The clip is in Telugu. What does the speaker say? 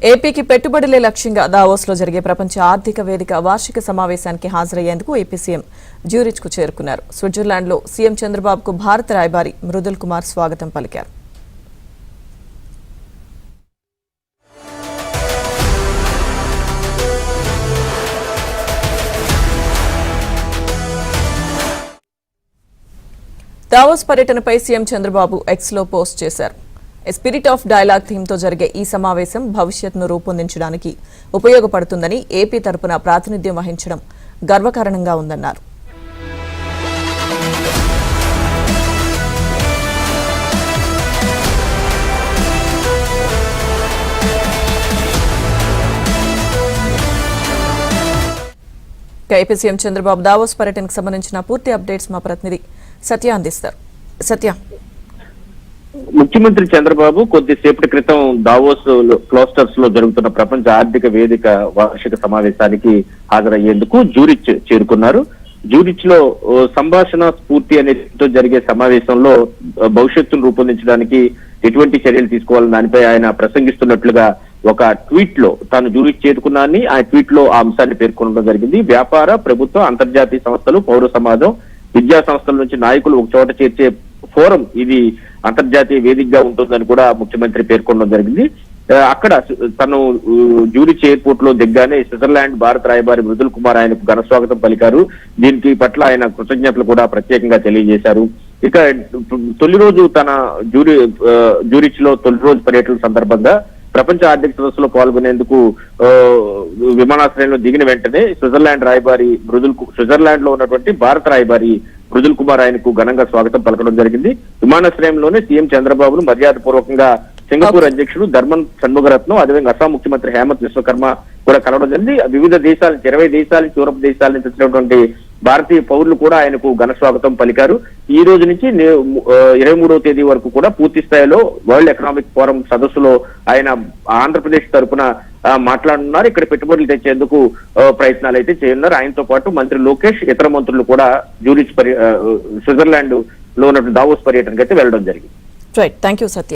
ఏపీకి పెట్టుబడులే లక్ష్యంగా దావోస్లో జరిగే ప్రపంచ ఆర్థిక వేదిక వార్షిక సమావేశానికి హాజరయ్యేందుకు ఏపీ సీఎం జ్యూరిచ్కు చేరుకున్నారు. స్విట్జర్లాండ్లో సీఎం చంద్రబాబుకు భారత రాయబారి మృదుల్ కుమార్ స్వాగతం పలికారు. దావోస్ పర్యటనపై సీఎం చంద్రబాబు ఎక్స్లో పోస్ట్ చేశారు. స్పిరిట్ ఆఫ్ డైలాగ్ థీమ్తో జరిగే ఈ సమావేశం భవిష్యత్తును రూపొందించడానికి ఉపయోగపడుతుందని ఏపీ తరపున ప్రాతినిధ్యం వహించడం గర్వకారణంగా ఉందన్నారు. ఏపీ సీఎం చంద్రబాబు దావోస్ పర్యటనకు సంబంధించిన పూర్తి అప్డేట్స్ మా ప్రతినిధి సత్య అందిస్తారు. సత్య, ముఖ్యమంత్రి చంద్రబాబు కొద్దిసేపటి క్రితం దావోస్ క్లోస్టర్స్ లో జరుగుతున్న ప్రపంచ ఆర్థిక వేదిక వార్షిక సమావేశానికి హాజరయ్యేందుకు జ్యూరిచ్ చేరుకున్నారు. జ్యూరిచ్ లో సంభాషణ స్ఫూర్తి అనేది జరిగే సమావేశంలో భవిష్యత్తును రూపొందించడానికి ఎటువంటి చర్యలు తీసుకోవాలని దానిపై ఆయన ప్రసంగిస్తున్నట్లుగా ఒక ట్వీట్ లో తాను జ్యూరిచ్ చేరుకున్నానని ఆ ట్వీట్ లో ఆ అంశాన్ని పేర్కొనడం జరిగింది. వ్యాపార, ప్రభుత్వ, అంతర్జాతీయ సంస్థలు, పౌర సమాజం, విద్యా సంస్థల నుంచి నాయకులు ఒక చోట చేర్చే ఫోరం ఇది అంతర్జాతీయ వేదికగా ఉంటుందని కూడా ముఖ్యమంత్రి పేర్కొనడం జరిగింది. అక్కడ తను జ్యూరిచ్ ఎయిర్పోర్ట్ లో దిగ్గానే స్విట్జర్లాండ్ భారత రాయబారి మృదుల్ కుమార్ ఆయనకు ఘన స్వాగతం పలికారు. దీనికి పట్ల ఆయన కృతజ్ఞతలు కూడా ప్రత్యేకంగా తెలియజేశారు. ఇక తొలి రోజు తన జ్యూరిచ్ లో తొలి రోజు పర్యటన సందర్భంగా ప్రపంచ ఆర్థిక సదస్సులో పాల్గొనేందుకు విమానాశ్రయంలో దిగిన వెంటనే స్విట్జర్లాండ్ లో ఉన్నటువంటి భారత రాయబారి మృదుల్ కుమార్ ఆయనకు ఘనంగా స్వాగతం పలకడం జరిగింది. విమానాశ్రయంలోనే సీఎం చంద్రబాబును మర్యాదపూర్వకంగా సింగపూర్ అధ్యక్షుడు ధర్మన్ షణ్ముగరత్నం, అదేవిధంగా అస్సాం ముఖ్యమంత్రి హేమంత్ విశ్వకర్మ కూడా కలవడం జరిగింది. వివిధ దేశాల 20 దేశాల నుంచి, యూరప్ దేశాల నుంచి వచ్చినటువంటి భారతీయ పౌరులు కూడా ఆయనకు ఘన స్వాగతం పలికారు. ఈ రోజు నుంచి 23వ తేదీ వరకు కూడా పూర్తి స్థాయిలో వరల్డ్ ఎకనామిక్ ఫోరం సదస్సులో ఆయన ఆంధ్రప్రదేశ్ తరఫున మాట్లాడుతున్నారు. ఇక్కడ పెట్టుబడులు తెచ్చేందుకు ప్రయత్నాలు అయితే చేయనున్నారు. ఆయనతో పాటు మంత్రి లోకేష్, ఇతర మంత్రులు కూడా జ్యూరిచ్ స్విట్జర్లాండ్ లో ఉన్నటువంటి దావోస్ పర్యటనకు అయితే వెళ్లడం జరిగింది. రైట్, థాంక్యూ సత్య.